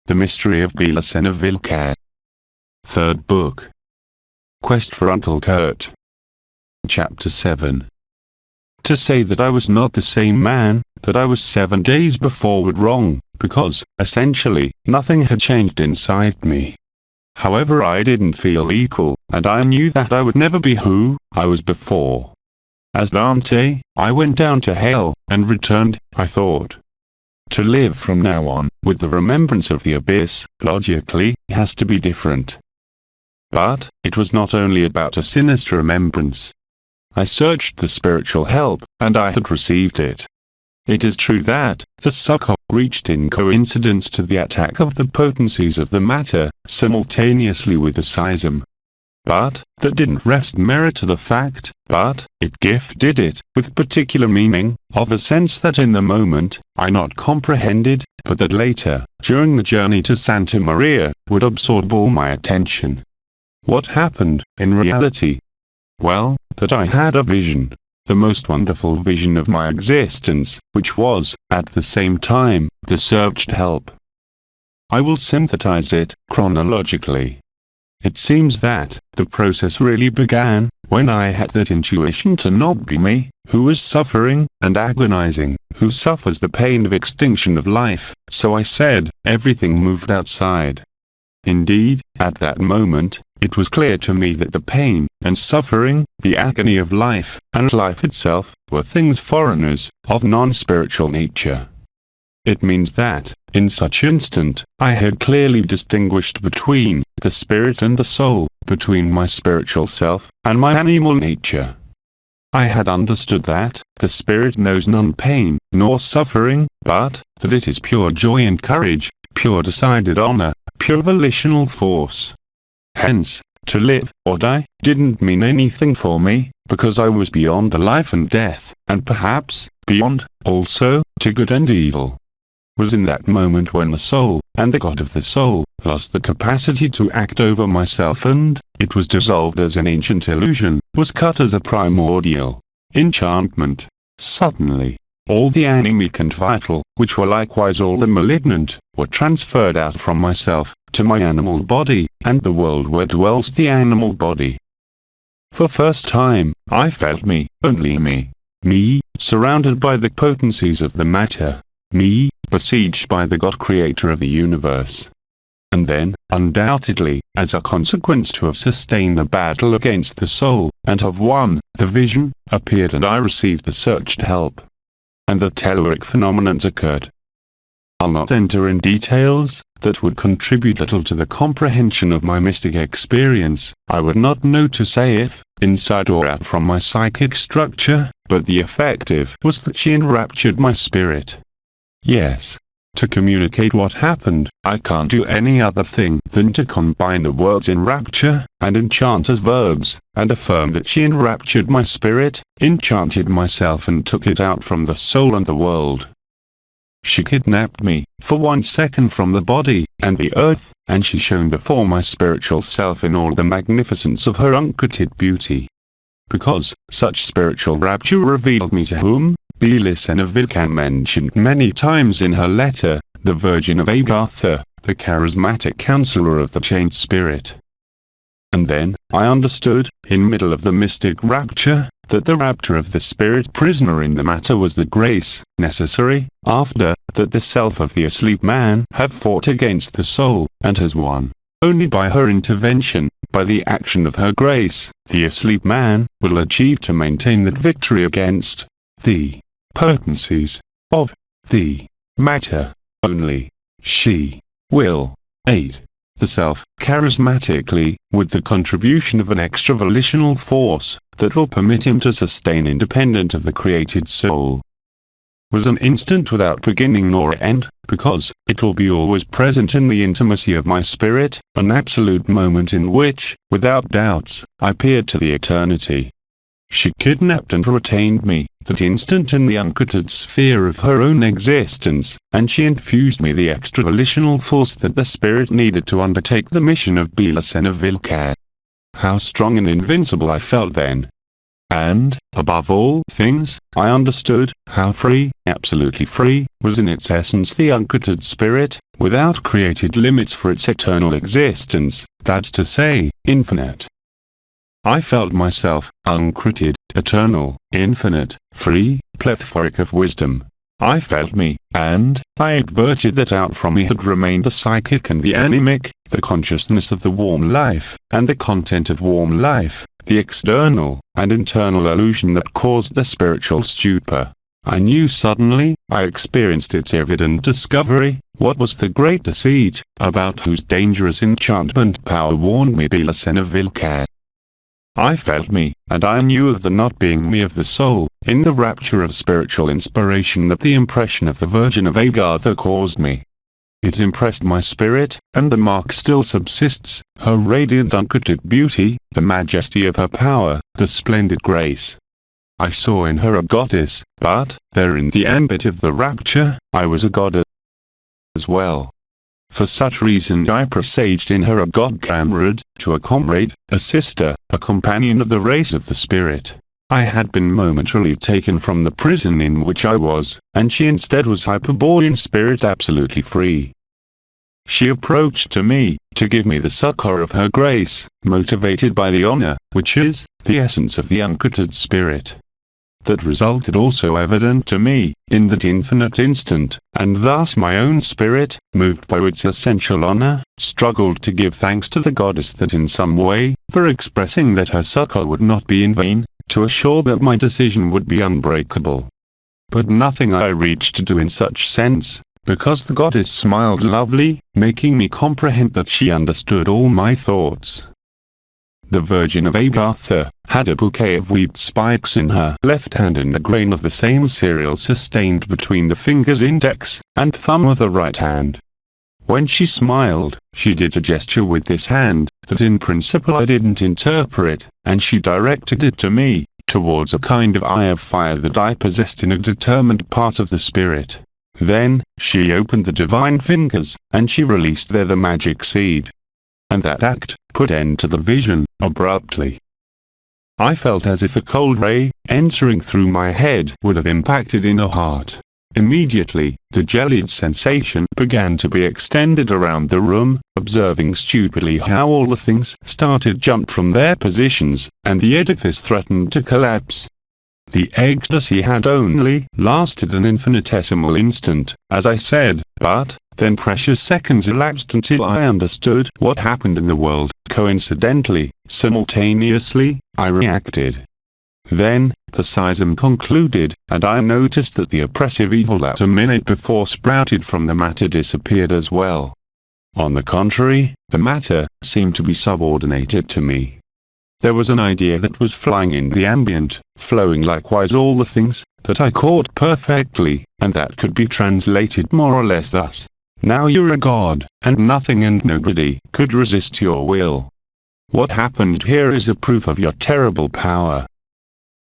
The Mystery of BELICENA VILLCA. Third Book. Quest for Uncle Kurt. Chapter 7. To say that I was not the same man that I was 7 days before would wrong, because, essentially, nothing had changed inside me. However, I didn't feel equal, and I knew that I would never be who I was before. As Dante, I went down to hell, and returned, I thought. To live from now on, with the remembrance of the abyss, logically, has to be different. But, it was not only about a sinister remembrance. I searched the spiritual help, and I had received it. It is true that, the succor reached in coincidence to the attack of the potencies of the matter, simultaneously with the schism. But, that didn't rest merit to the fact, but, it gifted it, with particular meaning, of a sense that in the moment, I not comprehended, but that later, during the journey to Santa Maria, would absorb all my attention. What happened, in reality? Well, that I had a vision. The most wonderful vision of my existence, which was, at the same time, the searched help. I will synthesize it, chronologically. It seems that, the process really began, when I had that intuition to not be me, who was suffering, and agonizing, who suffers the pain of extinction of life, so I said, everything moved outside. Indeed, at that moment, it was clear to me that the pain, and suffering, the agony of life, and life itself, were things foreigners, of non-spiritual nature. It means that, in such instant, I had clearly distinguished between the spirit and the soul, between my spiritual self, and my animal nature. I had understood that, the spirit knows none pain, nor suffering, but, that it is pure joy and courage, pure decided honor, pure volitional force. Hence, to live, or die, didn't mean anything for me, because I was beyond the life and death, and perhaps, beyond, also, to good and evil. Was in that moment when the soul, and the God of the soul, lost the capacity to act over myself and, it was dissolved as an ancient illusion, was cut as a primordial enchantment. Suddenly, all the anemic and vital, which were likewise all the malignant, were transferred out from myself, to my animal body, and the world where dwells the animal body. For first time, I felt me, only me, surrounded by the potencies of the matter, me, besieged by the God creator of the universe. And then, undoubtedly, as a consequence to have sustained the battle against the soul, and have won, the vision appeared and I received the searched help. And the telluric phenomenons occurred. I'll not enter in details that would contribute little to the comprehension of my mystic experience. I would not know to say if, inside or out from my psychic structure, but the effective was that she enraptured my spirit. Yes. To communicate what happened, I can't do any other thing than to combine the words enrapture and enchant as verbs, and affirm that she enraptured my spirit, enchanted myself and took it out from the soul and the world. She kidnapped me, for 1 second from the body, and the earth, and she shone before my spiritual self in all the magnificence of her uncourted beauty. Because, such spiritual rapture revealed me to whom, BELICENA VILLCA mentioned many times in her letter, the Virgin of Agatha, the charismatic counselor of the changed spirit. And then, I understood, in middle of the mystic rapture, that the rapture of the spirit prisoner in the matter was the grace, necessary, after, that the self of the asleep man had fought against the soul, and has won. Only by her intervention, by the action of her grace, the asleep man will achieve to maintain that victory against the potencies of the matter. Only she will aid the self charismatically, with the contribution of an extra volitional force that will permit him to sustain independent of the created soul. Was an instant without beginning nor end, because it will be always present in the intimacy of my spirit, an absolute moment in which, without doubts, I peered to the eternity. She kidnapped and retained me, that instant in the uncourted sphere of her own existence, and she infused me the extra volitional force that the spirit needed to undertake the mission of BELICENA VILLCA. How strong and invincible I felt then! And, above all things, I understood how free, absolutely free, was in its essence the uncreated spirit, without created limits for its eternal existence, that's to say, infinite. I felt myself, uncreated, eternal, infinite, free, plethoric of wisdom. I felt me, and I adverted that out from me had remained the psychic and the animic, the consciousness of the warm life, and the content of warm life, the external and internal illusion that caused the spiritual stupor. I knew suddenly, I experienced its evident discovery, what was the great deceit, about whose dangerous enchantment power warned me BELICENA VILLCA. I felt me, and I knew of the not being me of the soul, in the rapture of spiritual inspiration that the impression of the Virgin of Agartha caused me. It impressed my spirit, and the mark still subsists, her radiant uncreated beauty, the majesty of her power, the splendid grace. I saw in her a goddess, but, there in the ambit of the rapture, I was a god as well. For such reason I presaged in her a god-comrade, to a comrade, a sister, a companion of the race of the spirit. I had been momentarily taken from the prison in which I was, and she instead was Hyperborean spirit absolutely free. She approached to me, to give me the succor of her grace, motivated by the honor, which is, the essence of the uncreated spirit. That resulted also evident to me, in that infinite instant, and thus my own spirit, moved by its essential honor, struggled to give thanks to the goddess that in some way, for expressing that her succor would not be in vain, to assure that my decision would be unbreakable. But nothing I reached to do in such sense, because the goddess smiled lovely, making me comprehend that she understood all my thoughts. The Virgin of Agartha had a bouquet of wheat spikes in her left hand and a grain of the same cereal sustained between the fingers index and thumb of the right hand. When she smiled, she did a gesture with this hand that in principle I didn't interpret, and she directed it to me, towards a kind of eye of fire that I possessed in a determined part of the spirit. Then, she opened the divine fingers, and she released there the magic seed. And that act put end to the vision, abruptly. I felt as if a cold ray, entering through my head, would have impacted in a heart. Immediately, the gelid sensation began to be extended around the room, observing stupidly how all the things jumped from their positions, and the edifice threatened to collapse. The ecstasy had only lasted an infinitesimal instant, as I said, but then precious seconds elapsed until I understood what happened in the world. Coincidentally, simultaneously, I reacted. Then, the seism concluded, and I noticed that the oppressive evil that a minute before sprouted from the matter disappeared as well. On the contrary, the matter seemed to be subordinated to me. There was an idea that was flying in the ambient, flowing likewise all the things, that I caught perfectly, and that could be translated more or less thus: now you're a god, and nothing and nobody could resist your will. What happened here is a proof of your terrible power.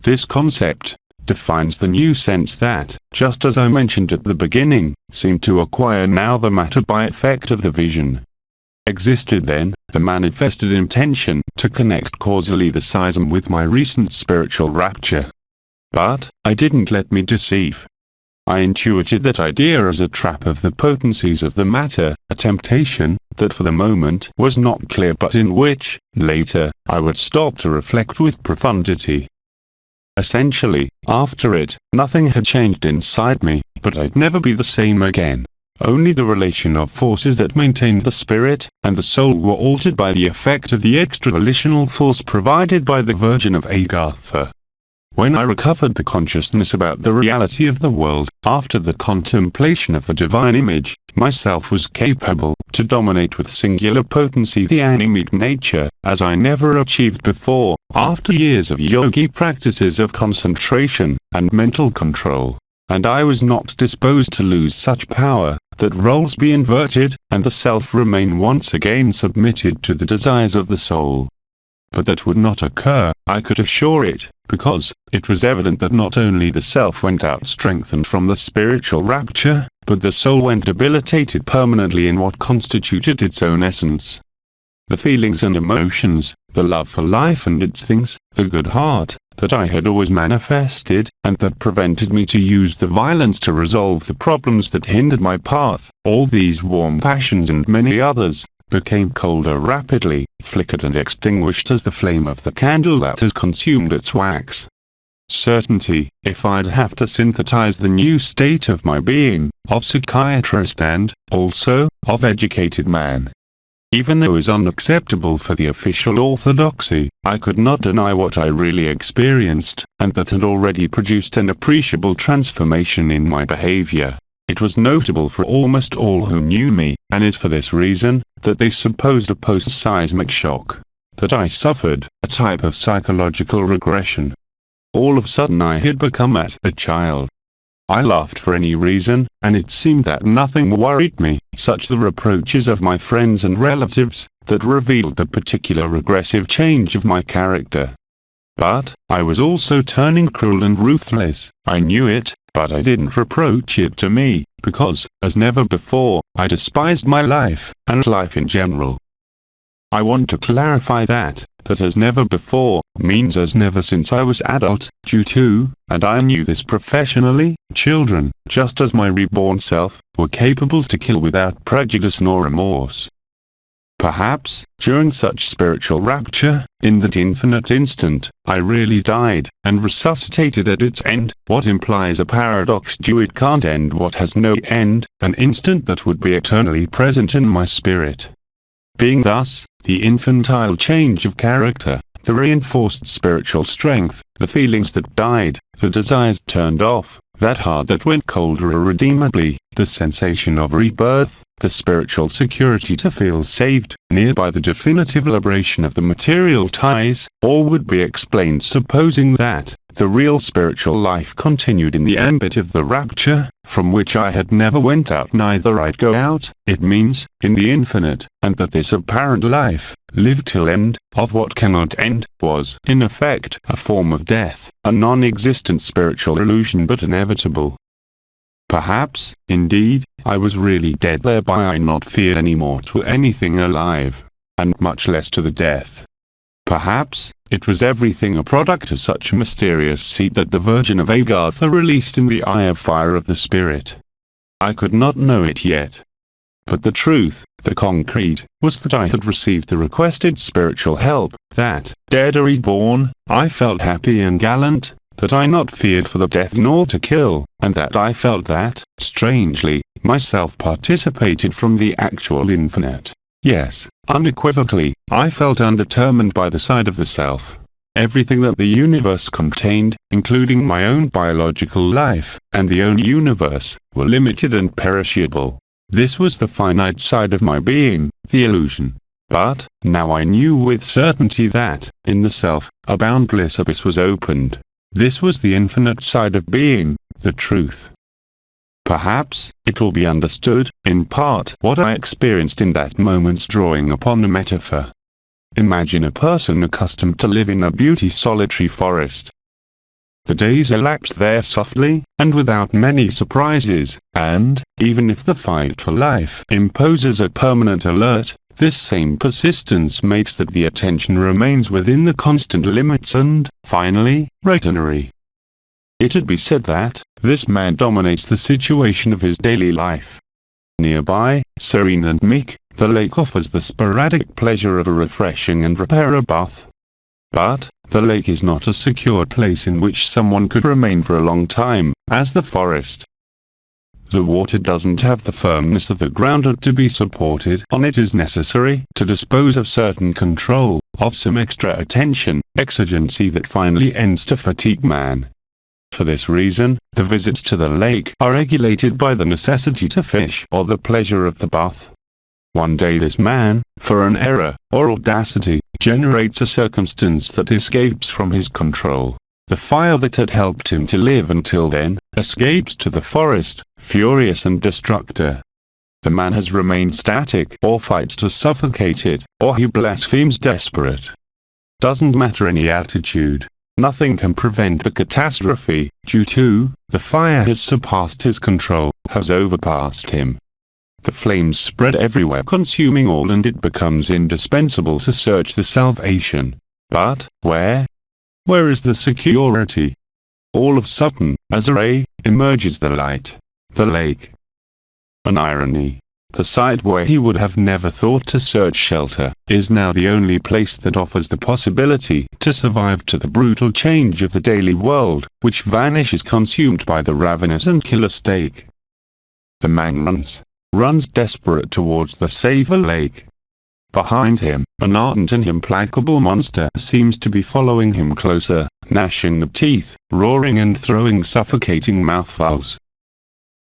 This concept defines the new sense that, just as I mentioned at the beginning, seemed to acquire now the matter by effect of the vision. Existed then, the manifested intention to connect causally the seism with my recent spiritual rapture. But, I didn't let me deceive. I intuited that idea as a trap of the potencies of the matter, a temptation, that for the moment was not clear but in which, later, I would stop to reflect with profundity. Essentially, after it, nothing had changed inside me, but I'd never be the same again. Only the relation of forces that maintained the spirit and the soul were altered by the effect of the extra-volitional force provided by the Virgin of Agartha. When I recovered the consciousness about the reality of the world, after the contemplation of the divine image, myself was capable to dominate with singular potency the animic nature, as I never achieved before, after years of yogi practices of concentration and mental control. And I was not disposed to lose such power, that roles be inverted, and the self remain once again submitted to the desires of the soul. But that would not occur, I could assure it, because it was evident that not only the self went out strengthened from the spiritual rapture, but the soul went debilitated permanently in what constituted its own essence. The feelings and emotions, the love for life and its things, the good heart, that I had always manifested, and that prevented me to use the violence to resolve the problems that hindered my path. All these warm passions and many others became colder rapidly, flickered and extinguished as the flame of the candle that has consumed its wax. Certainty, if I'd have to synthesize the new state of my being, of psychiatrist and, also, of educated man. Even though it was unacceptable for the official orthodoxy, I could not deny what I really experienced, and that had already produced an appreciable transformation in my behavior. It was notable for almost all who knew me, and is for this reason, that they supposed a post-seismic shock, that I suffered, a type of psychological regression. All of a sudden I had become as a child. I laughed for any reason, and it seemed that nothing worried me, such the reproaches of my friends and relatives, that revealed the particular regressive change of my character. But, I was also turning cruel and ruthless. I knew it, but I didn't reproach it to me, because, as never before, I despised my life, and life in general. I want to clarify that as never before, means as never since I was adult, due to, and I knew this professionally, children, just as my reborn self, were capable to kill without prejudice nor remorse. Perhaps, during such spiritual rapture, in that infinite instant, I really died, and resuscitated at its end, what implies a paradox due it can't end what has no end, an instant that would be eternally present in my spirit. Being thus, the infantile change of character, the reinforced spiritual strength, the feelings that died, the desires turned off, that heart that went colder irredeemably, the sensation of rebirth, the spiritual security to feel saved, near by the definitive liberation of the material ties, all would be explained supposing that the real spiritual life continued in the ambit of the rapture, from which I had never went out neither I'd go out, it means, in the infinite, and that this apparent life, lived till end, of what cannot end, was, in effect, a form of death, a non-existent spiritual illusion but inevitable. Perhaps, indeed, I was really dead, thereby I not feared any more to anything alive, and much less to the death. Perhaps, it was everything a product of such a mysterious seed that the Virgin of Agartha released in the eye of fire of the Spirit. I could not know it yet. But the truth, the concrete, was that I had received the requested spiritual help, that, dead or reborn, I felt happy and gallant, that I not feared for the death nor to kill, and that I felt that, strangely, myself participated from the actual infinite. Yes, unequivocally, I felt undetermined by the side of the self. Everything that the universe contained, including my own biological life, and the own universe, were limited and perishable. This was the finite side of my being, the illusion. But, now I knew with certainty that, in the self, a boundless abyss was opened. This was the infinite side of being, the truth. Perhaps, it will be understood, in part, what I experienced in that moment's drawing upon a metaphor. Imagine a person accustomed to live in a beauty solitary forest. The days elapse there softly, and without many surprises, and, even if the fight for life imposes a permanent alert, this same persistence makes that the attention remains within the constant limits and, finally, retinary. It'd be said that, this man dominates the situation of his daily life. Nearby, serene and meek, the lake offers the sporadic pleasure of a refreshing and repair bath. But, the lake is not a secure place in which someone could remain for a long time, as the forest. The water doesn't have the firmness of the ground, and to be supported on it is necessary to dispose of certain control, of some extra attention, exigency that finally ends to fatigue man. For this reason, the visits to the lake are regulated by the necessity to fish or the pleasure of the bath. One day this man, for an error, or audacity, generates a circumstance that escapes from his control. The fire that had helped him to live until then, escapes to the forest, furious and destructor. The man has remained static, or fights to suffocate it, or he blasphemes desperate. Doesn't matter any attitude. Nothing can prevent the catastrophe, due to, the fire has surpassed his control, has overpassed him. The flames spread everywhere, consuming all, and it becomes indispensable to search the salvation. But, where? Where is the security? All of a sudden, as a ray, emerges the light. The lake. An irony. The site where he would have never thought to search shelter, is now the only place that offers the possibility to survive to the brutal change of the daily world, which vanishes consumed by the ravenous and killer stake. The man runs desperate towards the safer lake. Behind him, an ardent and implacable monster seems to be following him closer, gnashing the teeth, roaring and throwing suffocating mouthfuls.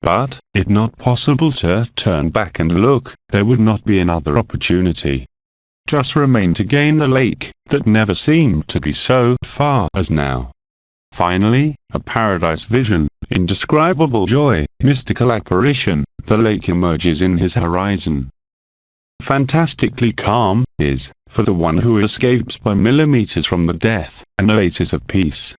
But, it not possible to turn back and look, there would not be another opportunity. Just remain to gain the lake, that never seemed to be so far as now. Finally, a paradise vision, indescribable joy, mystical apparition, the lake emerges in his horizon. Fantastically calm, is, for the one who escapes by millimeters from the death, an oasis of peace.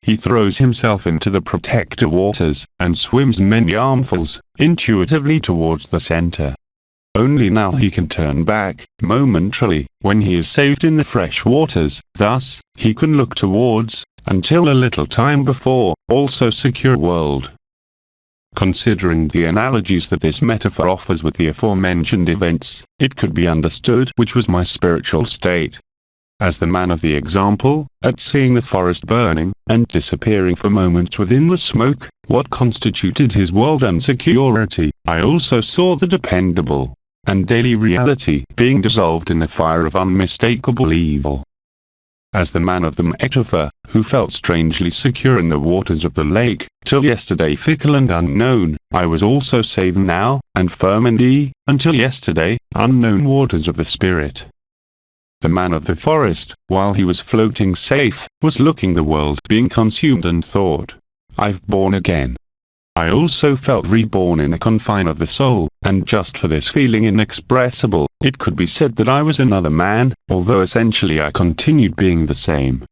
He throws himself into the protector waters, and swims many armfuls, intuitively towards the center. Only now he can turn back, momentarily, when he is saved in the fresh waters, thus, he can look towards, until a little time before, also secure world. Considering the analogies that this metaphor offers with the aforementioned events, it could be understood which was my spiritual state. As the man of the example, at seeing the forest burning, and disappearing for moments within the smoke, what constituted his world and security, I also saw the dependable and daily reality being dissolved in the fire of unmistakable evil. As the man of the metaphor, who felt strangely secure in the waters of the lake, till yesterday fickle and unknown, I was also safe now, and firm in the, until yesterday, unknown waters of the spirit. The man of the forest, while he was floating safe, was looking the world being consumed and thought, I've born again. I also felt reborn in the confine of the soul, and just for this feeling inexpressible, it could be said that I was another man, although essentially I continued being the same.